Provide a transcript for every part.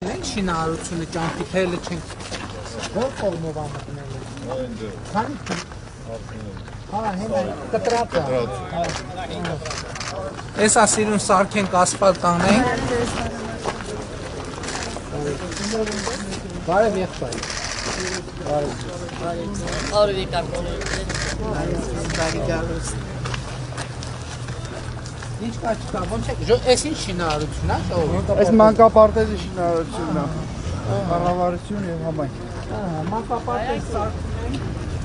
Շինարարությունը ճամփիթելը չենք որ կողմով ամտնել է։ Քանի՞ հենա կտրած։ Էս ասիրուն սարքենք ասֆալտ անենք։ Բարև եղբայր։ Բարև եկար։ Ինչ կա չկա, ոնց է, այս ինչ շինարարություն է, ժողովուրդ։ Այս մանկապարտեզի շինարարությունն է, կառավարություն եւ համայնք։ Մանկապարտեզ սարքում են,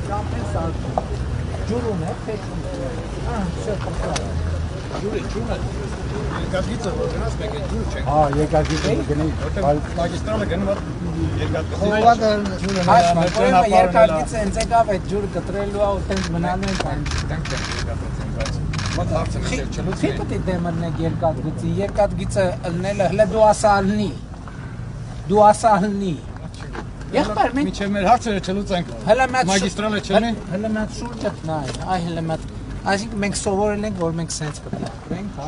ճամփեն սարքում, ջուրում է, փեչում է, ջուրը, երկաթգիծը որ գնաց մեկ է ջուր չենք։ Երկաթգիծը գնի, մագիստրալը գնում է երկաթգիծը։ երկաթգիծը հենց եկավ այդ ջուրը կտրելու է ու տենց մնալու են Մոտ հարցը մեջեր չլուծվի։ Չի պետք է դեմնեք երկաթգծի, երկաթգիծը ըլնելը հլը դու ասա ըլնի։ Եղբայր մենք Միջև մեր հարցերը չլուծենք։ Մագիստրալը չլինի։ հլը մատ շուրջը նայ, այ հլը մատ, այսինքն մենք սովորել ենք, որ մենք սենց պետք է ապրենք, հա։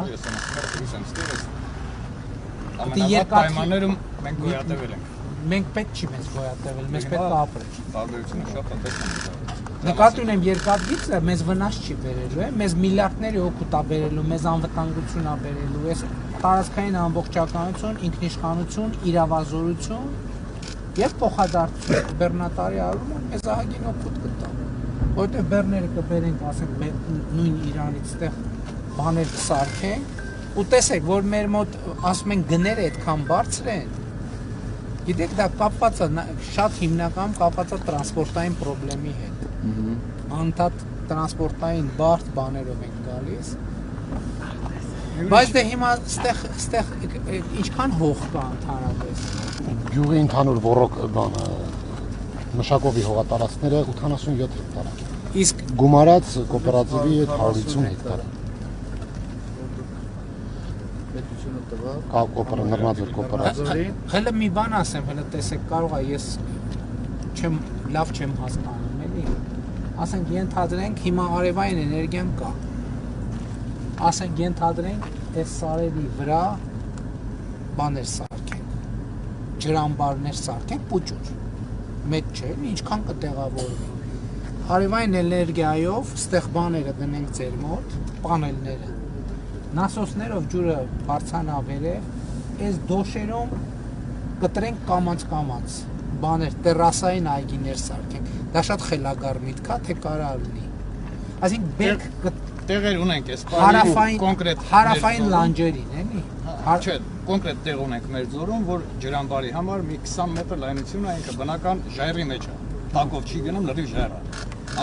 Ամենավատ պայմաններում մենք գոյատևել ենք։ Մենք պետք չի մեզ գոյատևել, մեզ պետք է ապրել։ Տարբերությունը շատ հանդես է։ Նկատի ունեմ երկաթգիծը մեզ վնաս չի բերելու, մեզ միլիարդների օգուտ է բերելու, մեզ անվտանգություն է բերելու, այս տարածքային ամբողջականություն, ինքնիշխանություն, իրավազորություն եւ փոխադարձություն բեռնատարի առումով մեզ ահագին օգուտ կտա։ Որտեղ բեռները կբերենք, ասենք, նույն Իրանից այդտեղ բաներ կսարքենք, ու տեսեք, որ մեր մոտ ասում են գները այդքան բարձր են։ Գիտեք, դա կապված է շատ հիմնական կապված է տրանսպորտային խնդրի հետ։ Անդադ տրանսպորտային բարդ բաներով ենք գալիս։ Բայց դե հիմա ստեղ ինչքան հող կա ընդհանրապես։ Գյուղի ընդհանուր ոռոգ բանը մշակովի հողատարածքները 87 հեկտար է։ Իսկ գումարած կոոպերատիվի 150 հեկտար է։ Պետությունը տվա Նռնաձոր կոոպերատիվի։ Հələ մի բան ասեմ, հələ տեսեք, կարող է ես լավ չեմ հասկանում, էլի։ Ասենք ենթադրենք հիմա արևային էներգիան կա։ Ասենք ենթադրենք այս սարերի վրա բաներ սարքենք, ջրամբարներ սարքենք, պուճուր։ Մեծ չէ, ինչքան կտեղավորվի։ Արևային էներգիայով ստեղ բաները դնենք ձեր մոտ, պանելները։ Նասոսներով ջուրը բարձրանա վերև, այս դոշերում կտրենք կամաց բաներ, տերասային այգիներ սարքենք։ Դա շատ խելագար միտք է, թե կարա լինի։ Այսինքն բերք Տեղեր ունենք այս կոնկրետ հարավային լանջերին, էլի։ Չէ, կոնկրետ տեղ ունենք մեր ձորում, որ ջրամբարի համար մի 20 մետր լայնություն է, ինքը բնական ժայռի մեջ է։ Տակով չի գնում, լրիվ ժայռ է։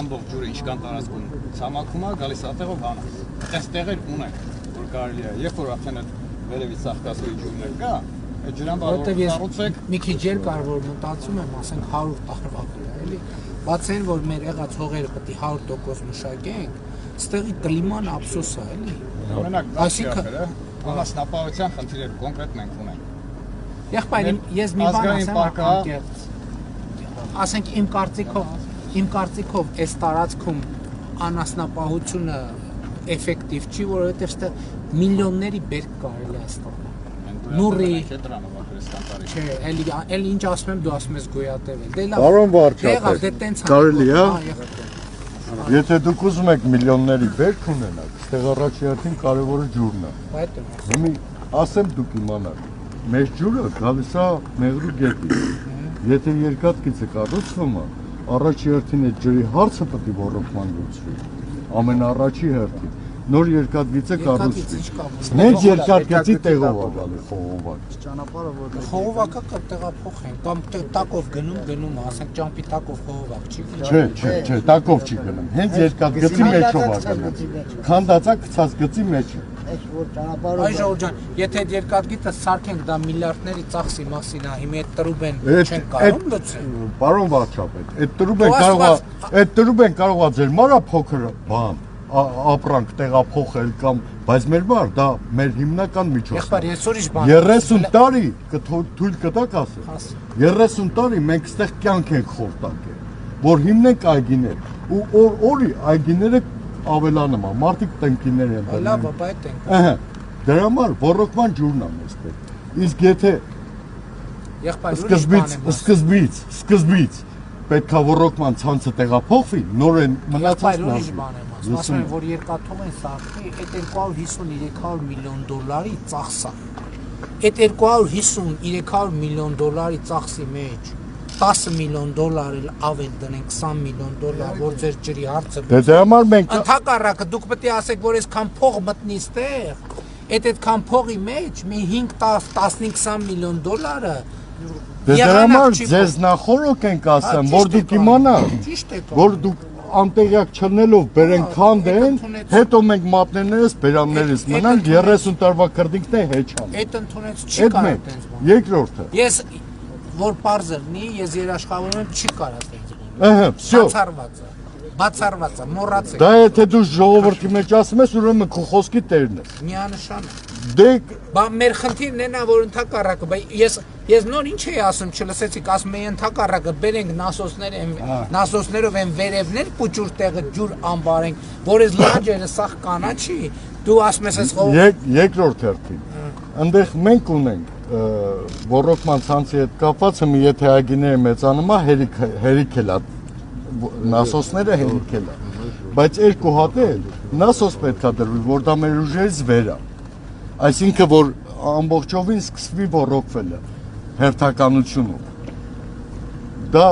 Ամբողջ ջուրը ինչքան տարածքում ցամաքում է, գալիս է տեղով հանը։ Այս տեղեր ունենք, որ կարելի է, երբ որ արդեն այդ վերևից Սախկասոյի ջուրներ կա, այդ ջրամբարը կառուցեք։ Մի քիչ էլ կար որ մտածում եմ, ասենք 100 տարվա վրա, էլի։ Բացեն որ մեր եղած հողերը պետք է 100% մշակենք, ստեղի կլիման ափսոս է, էլի։ Օրինակ, այսինքն անասնապահության խնդիրներ կոնկրետ մենք ունենք։ Եղբայր, ես մի բան ասեմ, ասենք իմ կարծիքով այս տարածքում անասնապահությունը էֆեկտիվ չի, որովհետև այստեղ միլիոնների բերք կարելի է ստանալ։ Նուրի Չէ, էլի ինչ ասում եմ, դու ասում ես գոյատևել։ Դե լավ։ Պարոն վարչապետ, կարելի է։ Եթե դուք ուզում եք միլիոնների բերք ունենաք, այստեղ առաջի հերթին կարևորը ջուրն է։ Հիմա ասեմ դուք իմանաք, մեր ջուրը գալիս է Մեղրու գետից։ Եթե երկաթգիծը կառուցվում է, առաջի հերթին այդ ջրի հարցը պետք է ոռոգման լուծվի։ Ամենաառաջի հերթին նոր երկաթգիծը կառուցվի։ Մենք երկաթգծի տեղով է գալի խողովակ։ ճանապարհը որտեղ խողովակը կտեղափոխեն կամ տակով գնում, ասենք ճամփի տակով խողովակ չի։ Չէ, տակով չի գնում։ Հենց երկաթգծի մեջով է գնում։ Քանդածա գցած գծի մեջ է։ այս որ ճանապարհը Այ Ժողովուրդ ջան, եթե այդ երկաթգիծը սարքենք, դա միլիարդների ծախսի մասին է, հիմա այդ տրուբեն չեն կարող լուծել։ Պարոն վարչապետ, այդ տրուբեն կարող է ձեր մարա փոքր բան ապրանք տեղափոխել կամ բայց մեր բար դա մեր հիմնական միջոցն է։ Եղբայր, ես ուրիշ բան 30 տարի թույլ կտակ ասել։ 30 տարի մենք ստեղ կյանք ենք խորտակել, որ հիմնենք այգիներ ու օրի այգիները ավելանում է, մարդիկ տնկիներ են դնում։ Լավ, բայց ենք։ Ահա, դրա համար ոռոգման ջուրն է մեզ պետք։ Իսկ եթե Սկզբից պետք է ռոռոկման ցանցը տեղափոխվի, նորեն մնացածն ուրիշ բան եմ ասում։ Ասում են, որ երկաթող են սարքի, այդ 250-300 միլիոն դոլարի ծախսա։ Այդ 250-300 միլիոն դոլարի ծախսի մեջ 10 միլիոն դոլար էլ ավել դնենք 20 միլիոն դոլար, որ ձեր ջրի հարցը։ Դե համար մենք Ընդհակառակը դուք պետք է ասեք, որ այսքան փող մտնի ստեղ, այդքան փողի մեջ մի 5-10-15-20 միլիոն դոլարը Դե համար ձեզ նախորոք ենք ասեմ, որ դուք իմանաք, որ դուք անտեղյակ չնելով բերենք քանդեն, հետո մենք մատներներս, բերաններս մնանք 30 տարվա քրդինքն է հեչան։ Այդ ընդունեց չի կարա այդպես բան։ Երկրորդը։ Ես որ բարձրնի, ես երաշխավորում եմ չի կարա այդպես բան։ Ահա, всё։ Բացառված է, մոռացեք։ Դա եթե դու ժողովրդի մեջ ասում ես, ուրեմն քո խոսքի տերն ես։ Միանշան է։ Դե Բա մեր խնդիրն է նա, որ ընդհակառակը, բայց ես նոր ինչ էի ասում, չլսեցիք, ասում էի ընդհակառակը բերենք նասոսներով են վերևներ պուճուր տեղը ջուր ամբարենք, որ այս լանջերը սախ կանաչի, դու ասում ես երկրորդ հերթին։ Այնտեղ մենք ունենք ռոռոկման ցանցի հետ կապված, եթե այգիները մեծանում է, հերիք էլ է նասոսները հերիք էլ է, բայց երկու հատ էլ նասոս պետք է դրվի, որ դա մեր ուժերից վեր է, այսինքն որ ամբողջովին սկսվի ռոռոկվելը հերթականությունով, դա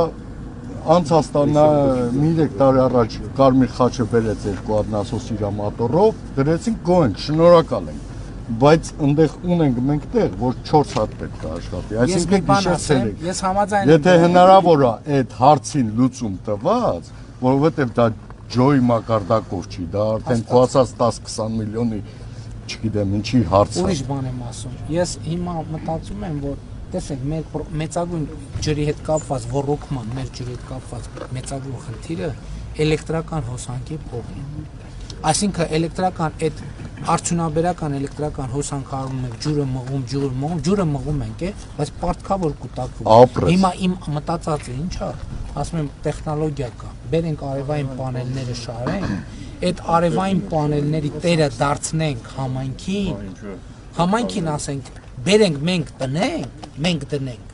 անցած տարի 3 տարի առաջ Կարմիր խաչը բերեց երկու հատ նասոս իր մոտորով, դրեցինք գոհենք, շնորհակալ ենք, բայց այնտեղ ունենք մենք տեղ, որ 4 հատ պետք է աշխատի, այսինքն գիշեր-ցերեկ։ Ես համաձայն եմ։ Եթե հնարավոր է այդ հարցին լուծում տված, որովհետև դա ջոյի մակարդակով չի, դա արդեն կոացած 10-20 միլիոնի, չգիտեմ, ինչի հարց է։ Ուրիշ բան եմ ասում։ Ես հիմա մտածում եմ, որ տեսեք, մեր մեծագույն ջրի հետ կապված ռոռոկման, մեր ջրի հետ կապված մեծագույն խնդիրը էլեկտրական հոսանքի փողն է։ Այսինքն էլեկտրական այդ արդյունաբերական էլեկտրական հոսանքարում ենք ջուրը մղում ենք, բայց պարտքավոր կուտակվում։ Հիմա իմ մտածածը ինչ է, ասում եմ տեխնոլոգիա կա, բերենք արևային պանելները շարենք, այդ արևային պանելների տերը դարձնենք համայնքին ասենք, բերենք մենք դնենք,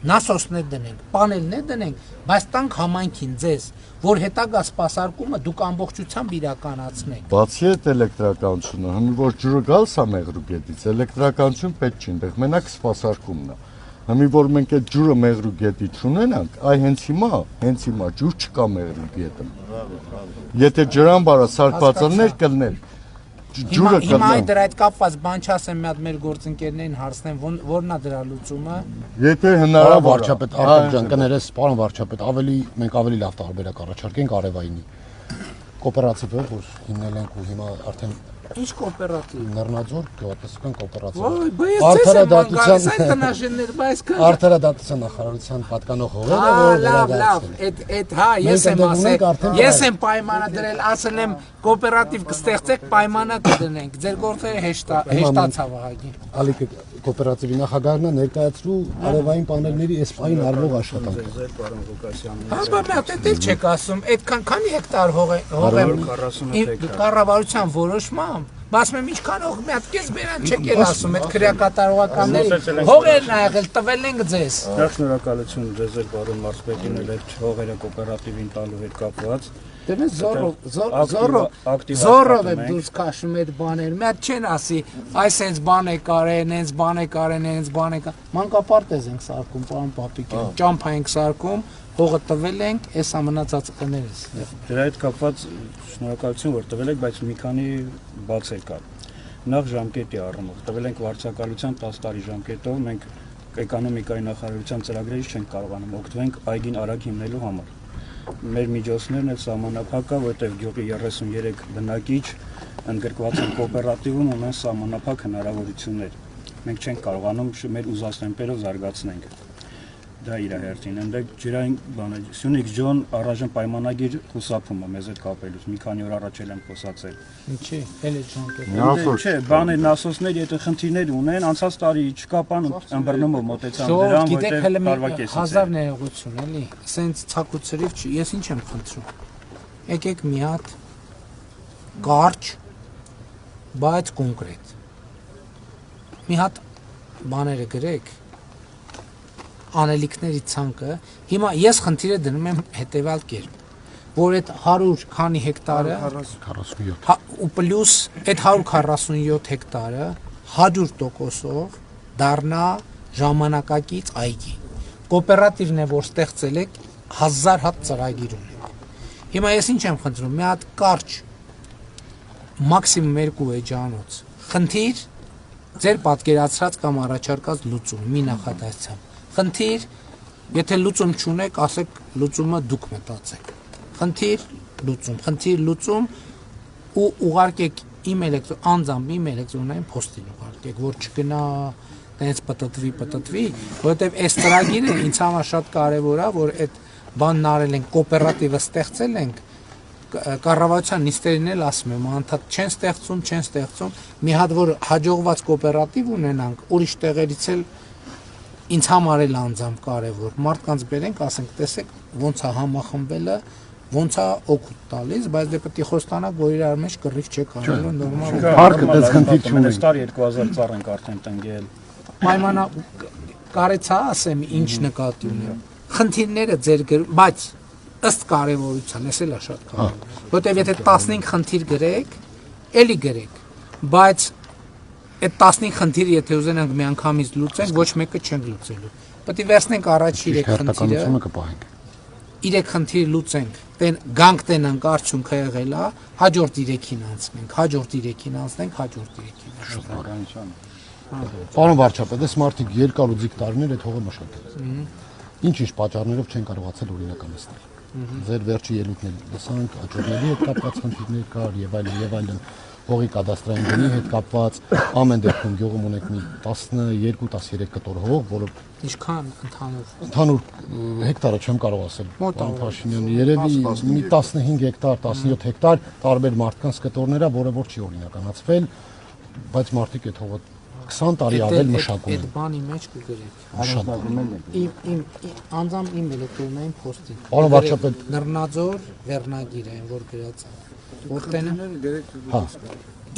նասոսներ դնենք, պանելներ դնենք, բայց տանք համայնքին ձեզ, որ հետագա սպասարկումը դուք ամբողջությամբ իրականացնեք։ Բացի այդ էլեկտրականությունը, հնի որ ջուրը գալիս է մեղրուգետից, էլեկտրականություն պետք չի, այնտեղ մենակ սպասարկումն է։ Հնի որ մենք այդ ջուրը մեղրուգետի չունենանք, այ հենց հիմա ջուր չկա մեղրուգետում։ Եթե ջրամբարը սարկվածներ կլներ, ջուրը կլներ։ Հիմա դրա հետ կապված բան չասեմ, մի հատ մեր գործընկերներին հարցնեմ, որն է դրա լուծումը։ Եթե հնարավոր վարչապետ Արտակ ջան, կներես, պարոն վարչապետ, մենք ավելի լավ տարբերակ առաջարկենք արևայինի կոոպերատիվը, որ հիմնել ենք ու հիմա արդեն Ինչ կոոպերատիվ։ Լեռնաձոր գյուղատնտեսական կոոպերատիվ։ Արդարադատության նախարարության պատկանող հողերը, որ լավ, այդ հա, ես եմ ասել, ես եմ պայմանը դրել, ասել եմ կոոպերատիվ կստեղծեք, պայմանը կդնենք։ Ձեր գործերը հեշտացավ ահագին։ Ալիք կոոպերատիվի նախագահն է ներկայացրու արևային պանելների այս պահին արվող աշխատանքը։ Պարոն Ղուկասյան։ Հա, բայց այդ էլ չեք ասում, այդքան քանի հեկտար հող է կառավարության որոշմամբ Մասում եմ ինչքան հող մի հատ կես բերան չեք էլ ասում, այդ քրեակատարողականների հողերն ա եղել, տվել ենք ձեզ։ Շնորհակալություն ձեզ էլ պարոն Մարսպետին էլ այդ հողերը կոոպերատիվին տալու հետ կապված։ Դե զորով է դուրս քաշում այդ բաները։ Մի հատ չեն ասի, այս հենց բան է կարեն, հենց բան է կարեն, հենց բան է կա։ Մանկապարտեզ ենք սարքում, պարոն Պապիկյան, ճամփա ենք սարքում, հողը տվել ենք, էսա մնացած կներես։ Դրա հետ կապված շնորհակալություն որ տվել եք, բայց մի քանի բացեր կար։ Նախ ժամկետի առումով տվել ենք վարչակալության 10 տարի ժամկետով, մենք էկոնոմիկայի նախարարության ծրագրերից չենք կարողանում օգտվենք այգին արագ հիմնելու համար։ Մեր միջոցներն էլ սահմանափակ է, որտեղ գյուղի 33 բնակիչ ընդգրկված են կոոպերատիվում ունեն սահմանափակ հնարավորություններ։ Մենք չենք կարողանում մեր ուզածնեմպերով զարգացնենք։ Դա իր հերթին, այնտեղ ջրային բանը Սյունիք Ջոն առայժմ պայմանագիր խուսափում է մեզ հետ կապելուց, մի քանի օր առաջ եմ խոսացել։ Ինչի՞, էլ է ճանկետ։ Չէ, բանը նասոսների այդ խնդիրներ ունեն, անցած տարի չկապան ըմբռնումով մոտեցան դրան, որտեղ տարվա կեսից է։ Հազար ներողություն, էլի, սենց ցակուցրիվ չի, ես ինչ եմ խնդրում։ Եկեք մի հատ կարճ, բայց կոնկրետ։ Մի հատ բաները գրեք անելիքների ցանկը, հիմա ես խնդիրը դնում եմ հետեւյալ կերպ, որ այդ 100 քանի հեկտարը 47 ու պլյուս այդ 147 հեկտարը 100%-ով դառնա ժամանակակից այգի։ Կոոպերատիվն է, որ ստեղծել է 1000 հատ ծրագիր ունի։ Հիմա ես ինչ եմ խնդրում, մի հատ կարճ մաքսիմում 2 էջանոց։ Խնդիր ձեր պատկերացրած կամ առաջարկած լուծում մի նախադասությամբ։ Խնդիր, եթե լուծում չունեք, ասեք լուծումը դուք մտածեք։ Խնդիր, լուծում ու ուղարկեք իմ անձամբ իմ էլեկտրոնային փոստին ուղարկեք, որ չգնա տենց պտտվի, որովհետև այս ծրագիրը ինձ համար շատ կարևոր է, որ այդ բանն արել ենք, կոոպերատիվը ստեղծել ենք, կառավարության նիստերին էլ ասում եմ, անդադ չեն ստեղծում, մի հատ որ հաջողված կոոպերատիվ ունենանք, ուրիշ տեղերից էլ ինձ համար էլ անձամբ կարևոր, մարդկանց բերենք, ասենք, տեսեք, ոնց է համախմբելը, ոնց է օգուտ տալիս, բայց դե պետք է խոստանաք, որ իրար մեջ կռիվ չեք անելու, նորմալ է։ Հարկը դες խնդիր չունի։ Այս տարի 2000 ծառ ենք արդեն տնկել։ Պայմանա կարեցա ասեմ ինչ նկատի ունեմ։ Խնդիրները ձեր բայց ըստ կարևորության, էս էլ է շատ կարևոր։ Որտեւ եթե 15 խնդիր գրեք, էլի գրեք, բայց այդ 15 խնդիրը եթե ուզենանք միանգամից լուծենք, ոչ մեկը չենք լուծելու։ Պետք է վերցնենք առաջ 3 խնդիրը, կպահենք։ 3 խնդիր լուծենք, գանք տենանք արդյունքը եղել է, հաջորդ 3-ին անցնենք, հաջորդ 3-ին անցնենք։ Պարոն վարչապետ, այս մարդիկ երկար ու ձիգ տարիներ այդ հողը մշակել։ Ինչ պատճառներով չեն կարողացել օրինականացնել։ Ձեր վերջի ելույթները լսանք, աճուրների հետ կապված խնդիրներ կար եւ այլն, հողի կադաստրային գնի հետ կապված, ամեն դեպքում գյուղում ունեք մի 12-13 կտոր հող, որը ինչքան ընդհանուր հեկտարը չեմ կարող ասել։ Պարոն Փաշինյանը երևի մի 15 հեկտար, 17 հեկտար տարբեր մարդկանց կտորներ է, որը որ չի օրինականացվել, բայց մարդիկ այդ հողը 20 տարի ավել մշակում են։ Այդ բանի մեջ կգրեք։ Անձամբ իմ էլեկտրոնային փոստին։ Պարոն վարչապետ, Նռնաձոր վերնագիր է, որ գրած է։ Որտեն է։ Հա։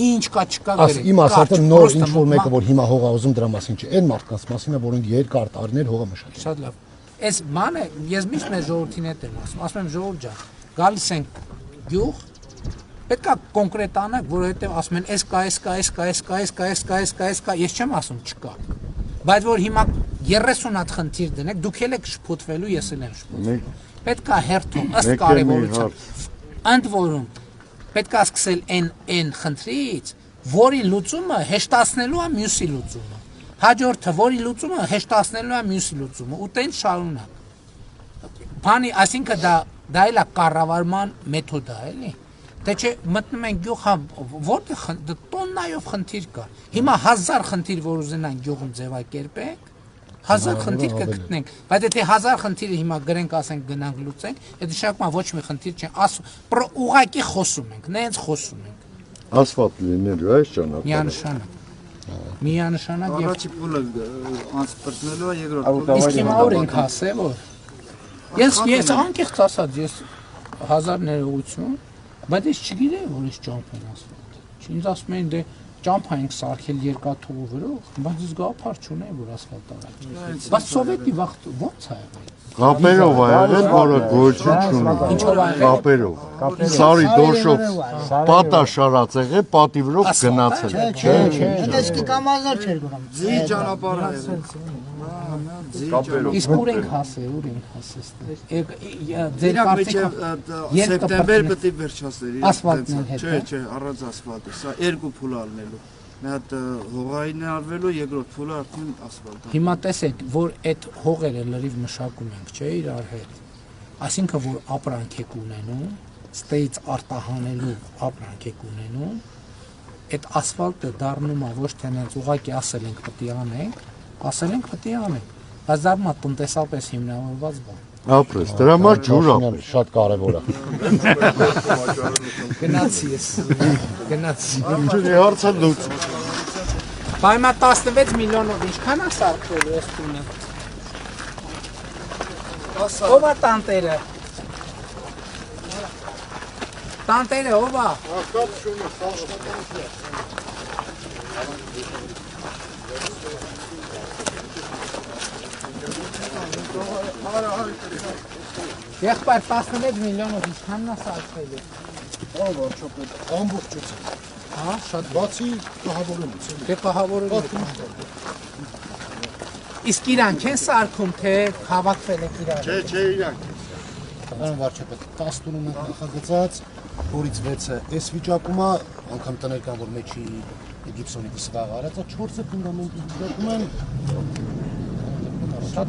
Ինչ կա չկա գրեք։ Իմ ասածը նոր ինչ որ մեկը որ հիմա հողա ուզում դրա մասին չի, այն մարդկանց մասին է, որոնք երկար տարիներ հողը մշակել։ Շատ լավ։ Այս բանը ես միշտ մեր ժողովրդին հետ եմ ասում եմ ժողովուրդ ջան, գալիս ենք գյուղ, պետք է կոնկրետ անեք, որովհետև ասում են, կա, ես չեմ ասում չկա։ Բայց որ հիմա 30 հատ խնդիր դնեք, դուք էլ եք շփոթվելու, ես էլ եմ շփոթվելու։ Պետք է հերթով ըստ կարևորության։ Ընդ որում պետք է սկսել այն խնդրից, որի լուծումը հեշտացնելու է մյուսի լուծումը։ Հաջորդը, որի լուծումը հեշտացնելու է մյուսի լուծումը, ու տենց շարունակ։ Բանի, այսինքն դա էլ է կառավարման մեթոդ է, էլի։ Դե չէ մտնում են գյուղ, որտեղ տոննայով խնդիր կա։ Հիմա 1000 խնդիր, որ ուզենան գյուղում ձևակերպենք, 1000 խնդիր կգտնենք, բայց եթե 1000 խնդիրը հիմա գրենք, ասենք գնանք լուծենք, այդ նշանակում ոչ մի խնդիր չէ, ուղղակի խոսում ենք, նենց խոսում ենք։ Ասֆալտ լինելու է այս ճանապարհը։ Միանշանակ եւ առաջի փուլը անցպրտնելու է, երկրորդ։ Իսկ հիմա որ ենք ասել, որ ես անկեղծ ասած, ես 1000 ներողություն, բայց ես չգիտեի, որ ես ճամփ եմ ասֆալտ։ Ինձ ասում էին դե ճամփա ենք սարքել երկաթուղու վրով, բայց ես գաղափար չունեի, որ ասֆալտ արած։ Բայց սովետի վաղ ոնց է եղել։ Կապերով է եղել, որը գոյություն չունի։ Կապերով։ Սարի դոշով պատա շարած եղել, պատի վրով գնացել։ Չէ։ Իսկ կամազներ չէր գնում։ Ձի ճանապարհը եղել։ Իսկ ուր ենք հասել։ Ձեր կարծիքով սեպտեմբեր պետք է վերջացնել։ Ասֆալտն հետ։ Չէ, առանց ասֆալտի։ Սա երկու փուլ ալնելու։ Մի հատ հողային է արվելու, երկրորդ փուլը արդեն ասֆալտ։ Հիմա տեսեք, որ այդ հողերը լրիվ մշակում ենք, չէ, իրար հետ։ Այսինքն որ ապրանք եք ունենում, ստեից արտահանելու ապրանք եք ունենում, այդ ասֆալտը դառնում է ոչ թե նենց ուղղակի ասել ենք պետք է անենք, բայց դառնում է տնտեսապես հիմնավորված բան։ Ապրես, դրա համար ջուր ապրես։ Շատ կարևոր է։ Գնացի ես։ Գնացի։ Ջուրի հարցը լուծ։ Բայմա 16 միլիոնով ինչքան է սարքվելու այս տունը։ Ո՞վ է տանտերը։ Տանտերը ո՞վ է։ Ակապ շունը, աշխատանքի։ Եղբայր 16 միլիոնով ինչքանն է սարքվել։ Ահա վարչապետ, ամբողջությամբ։ Հա, շատ Բացի կահավորելուց։ դե կահավորել։ Իսկ իրանք են սարքում, թե հավաքվել եք իրար։ Չէ, իրանք։ Պարոն վարչապետ, 10 տուն ունենք նախագծած, որից 6-ը այս վիճակում է, անգամ տներ կան, որ մեջի գիպսոնի դիսվաղ արած, 4-ը ֆունդամենտի վիճակում են։ Շատ